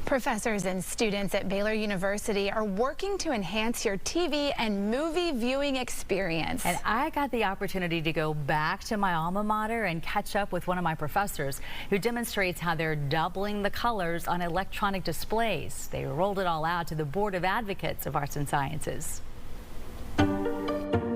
Professors and students at Baylor University are working to enhance your TV and movie viewing experience. And I got the opportunity to go back to my alma mater and catch up with one of my professors who demonstrates how they're doubling the colors on electronic displays. They rolled it all out to the Board of Advocates of Arts and Sciences.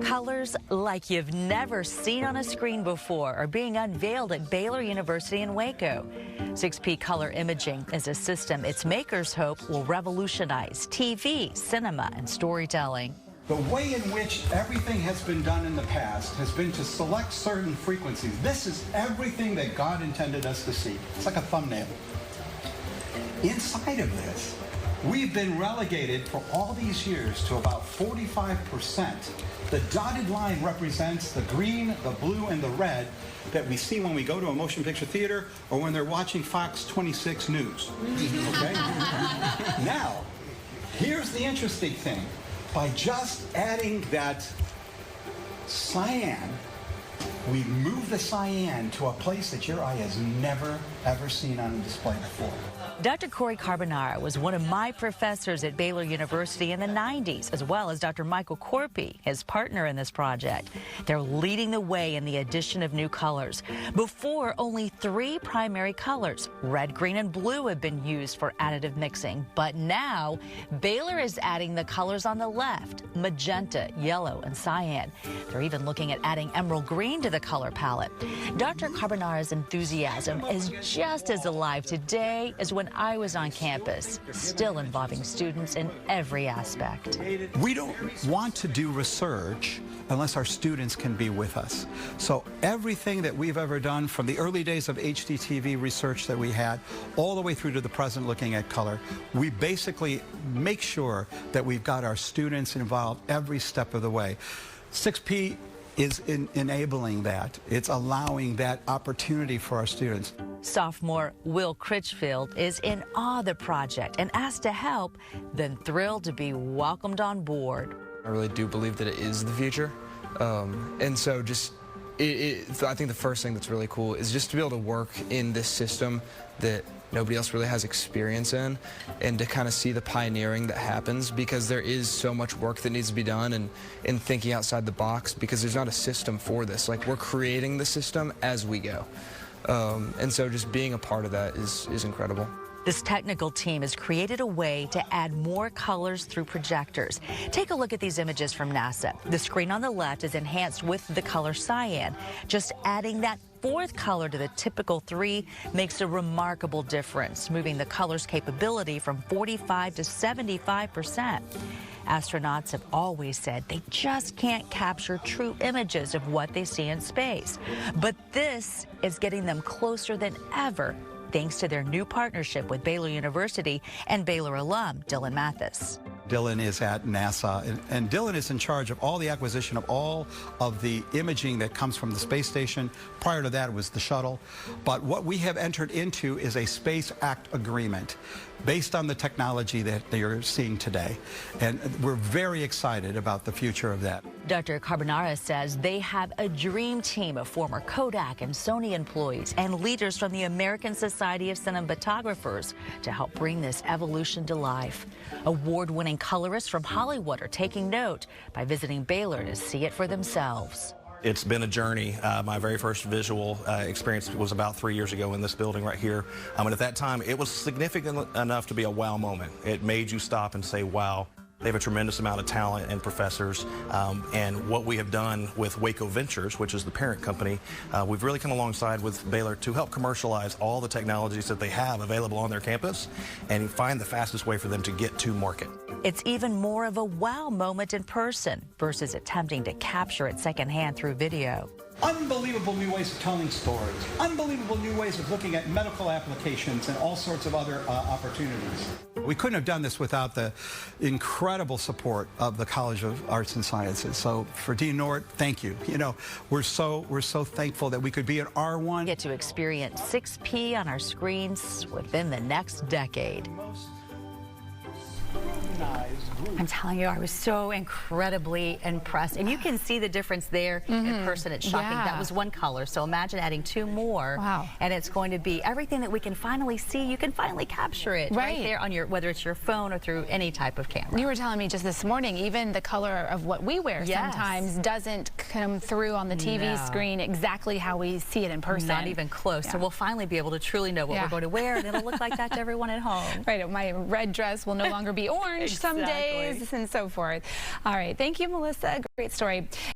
Colors like you've never seen on a screen before are being unveiled at Baylor University in Waco. 6P color imaging is a system its makers hope will revolutionize TV, cinema, and storytelling. The way in which everything has been done in the past has been to select certain frequencies. This is everything that God intended us to see. It's like a thumbnail. Inside of this, we've been relegated for all these years to about 45%. The dotted line represents the green, the blue, and the red that we see when we go to a motion picture theater or when they're watching Fox 26 News. Okay? Now, here's the interesting thing. By just adding that cyan, we move the cyan to a place that your eye has never, ever seen on a display before. Dr. Carbonara was one of my professors at Baylor University in the 90s, as well as Dr. Michael Corpy, his partner in this project. They're leading the way in the addition of new colors. Before, only 3 primary colors, red, green, and blue, have been used for additive mixing. But now, Baylor is adding the colors on the left, magenta, yellow, and cyan. They're even looking at adding emerald green to the color palette. Dr. Carbonara's enthusiasm is just as alive today as when I was on campus, still involving students in every aspect. We don't want to do research unless our students can be with us. So everything that we've ever done, from the early days of HDTV research that we had, all the way through to the present looking at color, we basically make sure that we've got our students involved every step of the way. 6P is enabling that. It's allowing that opportunity for our students. Sophomore Will Critchfield is in awe of the project and asked to help, then thrilled to be welcomed on board. I really do believe that it is the future. And so just, I think the first thing that's really cool is just to be able to work in this system that nobody else really has experience in, and to kind of see the pioneering that happens, because there is so much work that needs to be done and thinking outside the box, because there's not a system for this. Like, we're creating the system as we go. And so just being a part of that is incredible. This technical team has created a way to add more colors through projectors. Take a look at these images from NASA. The screen on the left is enhanced with the color cyan. Just adding that 4th color to the typical 3 makes a remarkable difference, moving the color's capability from 45 to 75%. Astronauts have always said they just can't capture true images of what they see in space. But this is getting them closer than ever, thanks to their new partnership with Baylor University and Baylor alum Dylan Mathis. Dylan is at NASA, and Dylan is in charge of all the acquisition of all of the imaging that comes from the space station. Prior to that, it was the shuttle. But what we have entered into is a Space Act agreement based on the technology that you're seeing today. And we're very excited about the future of that. Dr. Carbonara says they have a dream team of former Kodak and Sony employees and leaders from the American Society of Cinematographers to help bring this evolution to life. Award-winning colorists from Hollywood are taking note by visiting Baylor to see it for themselves. It's been a journey. My very first visual experience was about 3 years ago in this building right here. And at that time, it was significant enough to be a wow moment. It made you stop and say, wow. They have a tremendous amount of talent and professors, and what we have done with Waco Ventures, which is the parent company, we've really come alongside with Baylor to help commercialize all the technologies that they have available on their campus and find the fastest way for them to get to market. It's even more of a wow moment in person versus attempting to capture it secondhand through video. Unbelievable new ways of telling stories, unbelievable new ways of looking at medical applications and all sorts of other opportunities. We couldn't have done this without the incredible support of the College of Arts and Sciences. So for Dean Nort, thank you. You know, we're so thankful that we could be an R1. Get to experience 6P on our screens within the next decade. I'm telling you, I was so incredibly impressed. And you can see the difference there in person. It's shocking. Yeah. That was one color. So imagine adding 2 more. Wow. And it's going to be everything that we can finally see. You can finally capture it right there on your, whether it's your phone or through any type of camera. You were telling me just this morning, even the color of what we wear sometimes doesn't come through on the TV screen exactly how we see it in person. Not even close. So we'll finally be able to truly know what we're going to wear, and it'll look like that to everyone at home. Right, my red dress will no longer be orange some days and so forth. All right, thank you, Melissa. Great story.